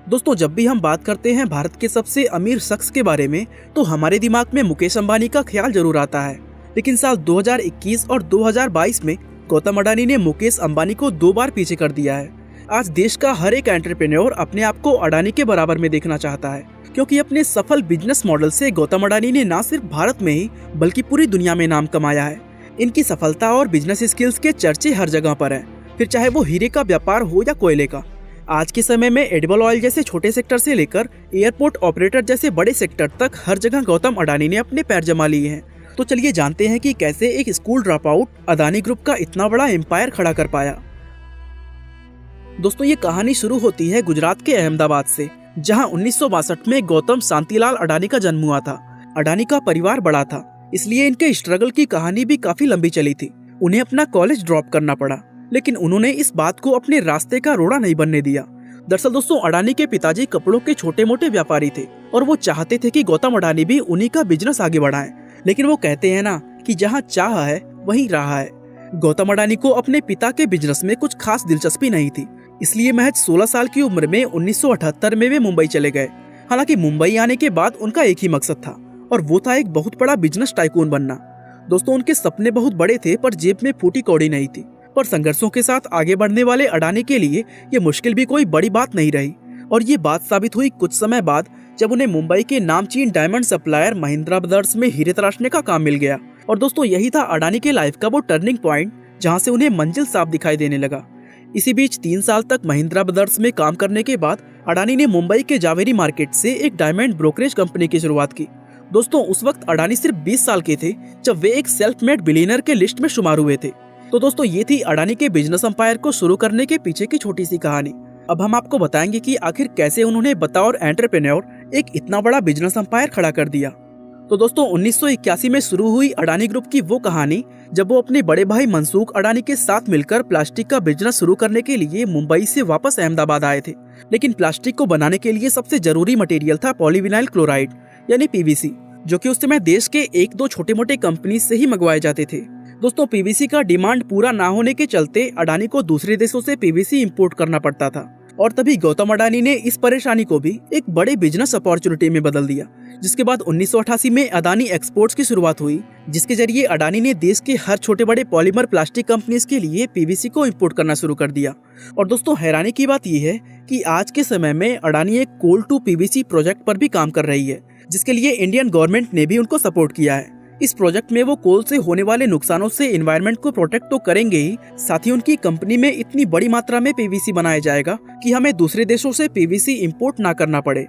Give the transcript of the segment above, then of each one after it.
दोस्तों, जब भी हम बात करते हैं भारत के सबसे अमीर शख्स के बारे में तो हमारे दिमाग में मुकेश अंबानी का ख्याल जरूर आता है। लेकिन साल 2021 और 2022 में गौतम अडानी ने मुकेश अंबानी को 2 बार पीछे कर दिया है। आज देश का हर एक एंटरप्रेन्योर अपने आप को अडानी के बराबर में देखना चाहता है, क्योंकि अपने सफल बिजनेस मॉडल से गौतम अडानी ने न सिर्फ भारत में ही बल्कि पूरी दुनिया में नाम कमाया है। इनकी सफलता और बिजनेस स्किल्स के चर्चे हर जगह पर हैं, फिर चाहे वो हीरे का व्यापार हो या कोयले का। आज के समय में एडिबल ऑयल जैसे छोटे सेक्टर से लेकर एयरपोर्ट ऑपरेटर जैसे बड़े सेक्टर तक हर जगह गौतम अडानी ने अपने पैर जमा लिए हैं। तो चलिए जानते हैं कि कैसे एक school drop out Adani group का इतना बड़ा एम्पायर खड़ा कर पाया। दोस्तों, ये कहानी शुरू होती है गुजरात के अहमदाबाद से, जहां 1962 में गौतम शांतिलाल अडानी का जन्म हुआ था। अडानी का परिवार बड़ा था, इसलिए इनके स्ट्रगल की कहानी भी काफी लंबी चली थी। उन्हें अपना कॉलेज ड्रॉप करना पड़ा, लेकिन उन्होंने इस बात को अपने रास्ते का रोड़ा नहीं बनने दिया। दरअसल दोस्तों, अडानी के पिताजी कपड़ों के छोटे मोटे व्यापारी थे और वो चाहते थे कि गौतम अडानी भी उन्हीं का बिजनेस आगे बढ़ाएं। लेकिन वो कहते हैं ना कि जहाँ चाह है वहीं राह है। गौतम अडानी को अपने पिता के बिजनेस में कुछ खास दिलचस्पी नहीं थी, इसलिए महज 16 साल की उम्र में 1978 में वे मुंबई चले गए। हालांकि मुंबई आने के बाद उनका एक ही मकसद था, और वो था एक बहुत बड़ा बिजनेस टाइकून बनना। दोस्तों, उनके सपने बहुत बड़े थे, पर जेब में फूटी कौड़ी नहीं थी। पर संघर्षों के साथ आगे बढ़ने वाले अडानी के लिए ये मुश्किल भी कोई बड़ी बात नहीं रही, और ये बात साबित हुई कुछ समय बाद, जब उन्हें मुंबई के नामचीन डायमंड सप्लायर महिंद्रा ब्रदर्स में हीरे तराशने का काम मिल गया। और दोस्तों, यही था अडानी के लाइफ का वो टर्निंग पॉइंट, जहां से उन्हें मंजिल साफ दिखाई देने लगा। इसी बीच 3 साल तक महिंद्रा ब्रदर्स में काम करने के बाद अडानी ने मुंबई के जावेरी मार्केट से एक डायमंड ब्रोकरेज कंपनी की शुरुआत की। दोस्तों, उस वक्त अडानी सिर्फ 20 साल के थे जब वे एक सेल्फ मेड बिलियनर के लिस्ट में शुमार हुए थे। तो दोस्तों, ये थी अडानी के बिजनेस एम्पायर को शुरू करने के पीछे की छोटी सी कहानी। अब हम आपको बताएंगे कि आखिर कैसे उन्होंने बतौर एंटरप्रेन्योर एक इतना बड़ा बिजनेस एम्पायर खड़ा कर दिया। तो दोस्तों, 1981 में शुरू हुई अडानी ग्रुप की वो कहानी, जब वो अपने बड़े भाई मनसूख अडानी के साथ मिलकर प्लास्टिक का बिजनेस शुरू करने के लिए मुंबई से वापस अहमदाबाद आए थे। लेकिन प्लास्टिक को बनाने के लिए सबसे जरूरी मटेरियल था पॉलीविनाइल क्लोराइड यानी पीवीसी, जो कि उस समय देश के 1-2 छोटे मोटे कंपनी से ही मंगवाए जाते थे। दोस्तों, पीवीसी का डिमांड पूरा ना होने के चलते अडानी को दूसरे देशों से पीवीसी इंपोर्ट करना पड़ता था, और तभी गौतम अडानी ने इस परेशानी को भी एक बड़े बिजनेस अपॉर्चुनिटी में बदल दिया। जिसके बाद 1988 में अडानी एक्सपोर्ट्स की शुरुआत हुई, जिसके जरिए अडानी ने देश के हर छोटे बड़े पॉलीमर प्लास्टिक कंपनीज के लिए पीवीसी को इंपोर्ट करना शुरू कर दिया। और दोस्तों, हैरानी की बात यह है कि आज के समय में अडानी एक कोल टू पीवीसी प्रोजेक्ट पर भी काम कर रही है, जिसके लिए इंडियन गवर्नमेंट ने भी उनको सपोर्ट किया है। इस प्रोजेक्ट में वो कोल से होने वाले नुकसानों से एनवायरनमेंट को प्रोटेक्ट तो करेंगे ही, साथ ही उनकी कंपनी में इतनी बड़ी मात्रा में पीवीसी बनाया जाएगा कि हमें दूसरे देशों से पीवीसी इंपोर्ट ना करना पड़े।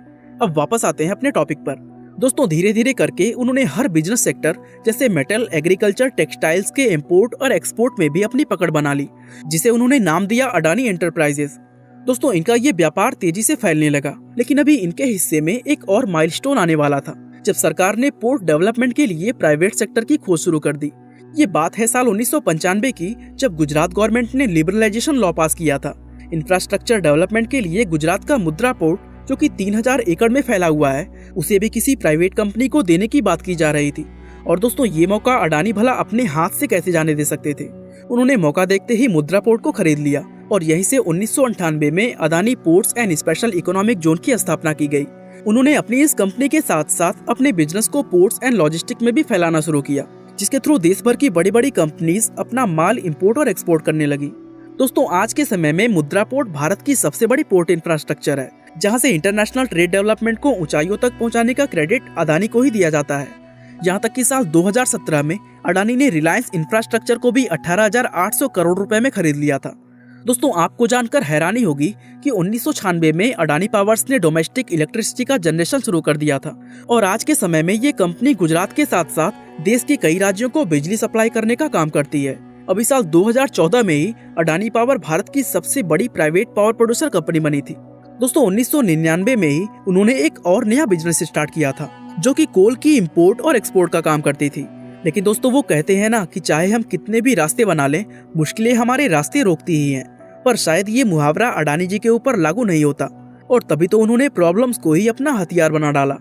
अब वापस आते हैं अपने टॉपिक पर। दोस्तों, धीरे धीरे करके उन्होंने हर बिजनेस सेक्टर जैसे मेटल, एग्रीकल्चर, टेक्सटाइल्स के इंपोर्ट और एक्सपोर्ट में भी अपनी पकड़ बना ली, जिसे उन्होंने नाम दिया अडानी एंटरप्राइजेस। दोस्तों, इनका ये व्यापार तेजी से फैलने लगा, लेकिन अभी इनके हिस्से में एक और माइलस्टोन आने वाला था, जब सरकार ने पोर्ट डेवलपमेंट के लिए प्राइवेट सेक्टर की खोज शुरू कर दी। ये बात है साल 1995 की, जब गुजरात गवर्नमेंट ने लिबरलाइजेशन लॉ पास किया था। इंफ्रास्ट्रक्चर डेवलपमेंट के लिए गुजरात का मुद्रा पोर्ट, जो कि 3000 एकड़ में फैला हुआ है, उसे भी किसी प्राइवेट कंपनी को देने की बात की जा रही थी। और दोस्तों, ये मौका अडानी भला अपने हाथ से कैसे जाने दे सकते थे। उन्होंने मौका देखते ही मुद्रा पोर्ट को खरीद लिया, और यहीं से 1998 में Adani ports and special economic zone की स्थापना की गई। उन्होंने अपनी इस कंपनी के साथ साथ अपने बिजनेस को पोर्ट्स एंड लॉजिस्टिक में भी फैलाना शुरू किया, जिसके थ्रू देश भर की बड़ी बड़ी कंपनीज अपना माल इंपोर्ट और एक्सपोर्ट करने लगी। दोस्तों, आज के समय में मुद्रा पोर्ट भारत की सबसे बड़ी पोर्ट इंफ्रास्ट्रक्चर है, जहां से इंटरनेशनल ट्रेड डेवलपमेंट को ऊंचाइयों तक पहुंचाने का क्रेडिट अडानी को ही दिया जाता है। यहाँ तक कि साल 2017 में अडानी ने रिलायंस इंफ्रास्ट्रक्चर को भी 18,800 करोड़ रुपए में खरीद लिया था। दोस्तों, आपको जानकर हैरानी होगी कि 1996 में अडानी पावर्स ने डोमेस्टिक इलेक्ट्रिसिटी का जनरेशन शुरू कर दिया था, और आज के समय में ये कंपनी गुजरात के साथ साथ देश के कई राज्यों को बिजली सप्लाई करने का काम करती है। अभी साल 2014 में ही अडानी पावर भारत की सबसे बड़ी प्राइवेट पावर प्रोड्यूसर कंपनी बनी थी। दोस्तों, 1999 में ही उन्होंने एक और नया बिजनेस स्टार्ट किया था, जो कि कोल की इंपोर्ट और एक्सपोर्ट का काम करती थी। लेकिन दोस्तों, वो कहते हैं ना कि चाहे हम कितने भी रास्ते बना लें, मुश्किलें हमारे रास्ते रोकती ही हैं। पर शायद ये मुहावरा अडानी जी के ऊपर लागू नहीं होता, और तभी तो उन्होंने प्रॉब्लम्स को ही अपना हथियार बना डाला।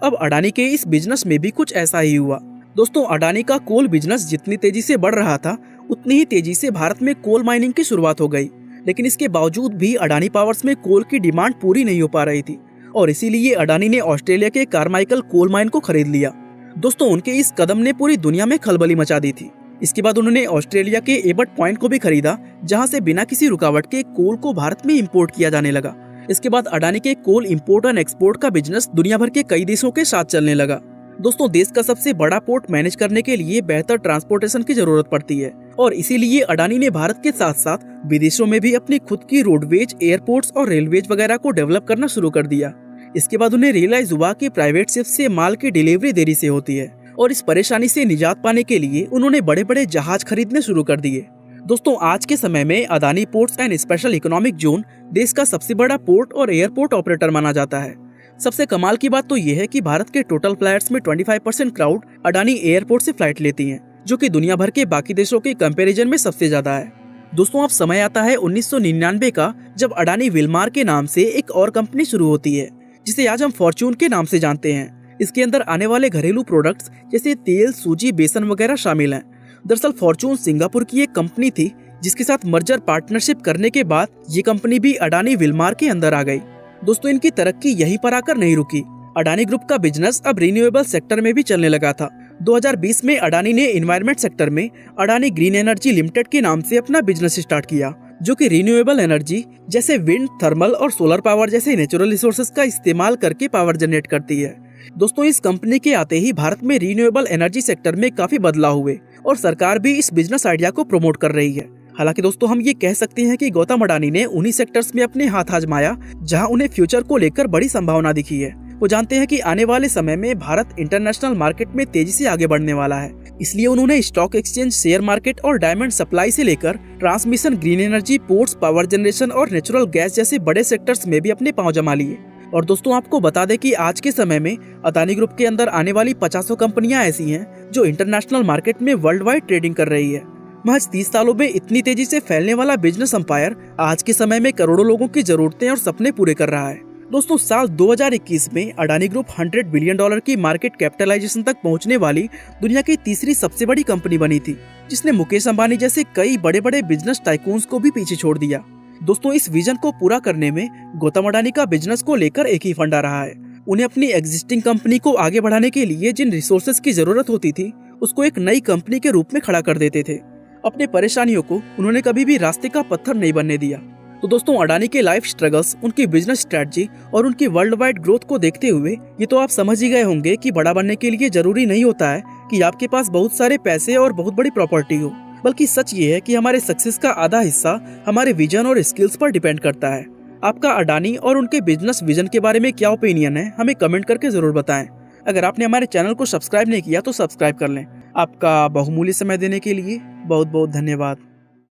अब अडानी के इस बिजनेस में भी कुछ ऐसा ही हुआ। दोस्तों, अडानी का कोल बिजनेस जितनी तेजी से बढ़ रहा था, उतनी ही तेजी से भारत में कोल माइनिंग की शुरुआत हो गई। लेकिन इसके बावजूद भी अडानी पावर्स में कोल की डिमांड पूरी नहीं हो पा रही थी और इसीलिए अडानी ने ऑस्ट्रेलिया के कारमाइकल कोल माइन को खरीद लिया। दोस्तों, उनके इस कदम ने पूरी दुनिया में खलबली मचा दी थी। इसके बाद उन्होंने ऑस्ट्रेलिया के एबट पॉइंट को भी खरीदा, जहां से बिना किसी रुकावट के कोल को भारत में इंपोर्ट किया जाने लगा। इसके बाद अडानी के कोल इंपोर्ट एंड एक्सपोर्ट का बिजनेस दुनिया भर के कई देशों के साथ चलने लगा। दोस्तों, देश का सबसे बड़ा पोर्ट मैनेज करने के लिए बेहतर ट्रांसपोर्टेशन की जरूरत पड़ती है और इसीलिए अडानी ने भारत के साथ साथ विदेशों में भी अपनी खुद की रोडवेज, एयरपोर्ट्स और रेलवेज वगैरह को डेवलप करना शुरू कर दिया। इसके बाद उन्हें रियलाइज हुआ कि प्राइवेट शिप से माल की डिलीवरी देरी से होती है और इस परेशानी से निजात पाने के लिए उन्होंने बड़े बड़े जहाज खरीदने शुरू कर दिए। दोस्तों, आज के समय में Adani ports and special economic zone देश का सबसे बड़ा पोर्ट और एयरपोर्ट ऑपरेटर माना जाता है। सबसे कमाल की बात तो ये है कि भारत के टोटल फ्लाइट्स में 25% क्राउड अडानी एयरपोर्ट से फ्लाइट लेती हैं, जो कि दुनिया भर के बाकी देशों के कंपैरिजन में सबसे ज्यादा है। दोस्तों, अब समय आता है 1999 का, जब अडानी विलमार के नाम से एक और कंपनी शुरू होती है, जिसे आज हम फॉर्च्यून के नाम से जानते हैं। इसके अंदर आने वाले घरेलू प्रोडक्ट्स जैसे तेल, सूजी, बेसन वगैरह शामिल हैं। दरअसल फॉर्च्यून सिंगापुर की एक कंपनी थी, जिसके साथ मर्जर पार्टनरशिप करने के बाद ये कंपनी भी अडानी विलमार के अंदर आ गई। दोस्तों, इनकी तरक्की यहीं पर आकर नहीं रुकी। अडानी ग्रुप का बिजनेस अब रिन्यूएबल सेक्टर में भी चलने लगा था। 2020 में अडानी ने एनवायरमेंट सेक्टर में अडानी ग्रीन एनर्जी लिमिटेड के नाम से अपना बिजनेस स्टार्ट किया, जो कि रिन्यूएबल एनर्जी जैसे विंड, थर्मल और सोलर पावर जैसे नेचुरल रिसोर्सेज का इस्तेमाल करके पावर जनरेट करती है। दोस्तों, इस कंपनी के आते ही भारत में रिन्यूएबल एनर्जी सेक्टर में काफी बदलाव हुए और सरकार भी इस बिजनेस आइडिया को प्रमोट कर रही है। हालांकि दोस्तों, हम ये कह सकते हैं कि गौतम अडानी ने उन्हीं सेक्टर्स में अपने हाथ आजमाया जहां उन्हें फ्यूचर को लेकर बड़ी संभावना दिखी है। वो जानते हैं कि आने वाले समय में भारत इंटरनेशनल मार्केट में तेजी से आगे बढ़ने वाला है, इसलिए उन्होंने स्टॉक एक्सचेंज, शेयर मार्केट और डायमंड सप्लाई से लेकर transmission, green energy, ports, power generation और नेचुरल गैस जैसे बड़े सेक्टर्स में भी अपने पांव जमा लिए। और दोस्तों, आपको बता दें कि आज के समय में अडानी ग्रुप के अंदर आने वाली 50 कंपनियां ऐसी हैं जो इंटरनेशनल मार्केट में वर्ल्ड वाइड ट्रेडिंग कर रही है। महज 30 सालों में इतनी तेजी से फैलने वाला बिजनेस एम्पायर आज के समय में करोड़ों लोगों की जरूरतें और सपने पूरे कर रहा है। दोस्तों, साल 2021 में अडानी ग्रुप $100 बिलियन की मार्केट कैपिटलाइजेशन तक पहुंचने वाली दुनिया की तीसरी सबसे बड़ी कंपनी बनी थी, जिसने मुकेश अंबानी जैसे कई बड़े बड़े बिजनेस टाइकून्स को भी पीछे छोड़ दिया। दोस्तों, इस विजन को पूरा करने में गौतम अडानी का बिजनेस को लेकर एक ही फंडा रहा है। उन्हें अपनी एग्जिस्टिंग कंपनी को आगे बढ़ाने के लिए जिन रिसोर्सेज की जरूरत होती थी, उसको एक नई कंपनी के रूप में खड़ा कर देते थे। अपने परेशानियों को उन्होंने कभी भी रास्ते का पत्थर नहीं बनने दिया। तो दोस्तों, अडानी के लाइफ स्ट्रगल्स, उनकी बिजनेस स्ट्रेटजी और उनकी वर्ल्ड वाइड ग्रोथ को देखते हुए ये तो आप समझ ही गए होंगे कि बड़ा बनने के लिए जरूरी नहीं होता है कि आपके पास बहुत सारे पैसे और बहुत बड़ी प्रॉपर्टी हो, बल्कि सच ये है कि हमारे सक्सेस का आधा हिस्सा हमारे विजन और स्किल्स पर डिपेंड करता है। आपका अडानी और उनके बिजनेस विजन के बारे में क्या ओपिनियन है, हमें कमेंट करके जरूर बताएं। अगर आपने हमारे चैनल को सब्सक्राइब नहीं किया तो सब्सक्राइब कर लें। आपका बहुमूल्य समय देने के लिए बहुत बहुत धन्यवाद।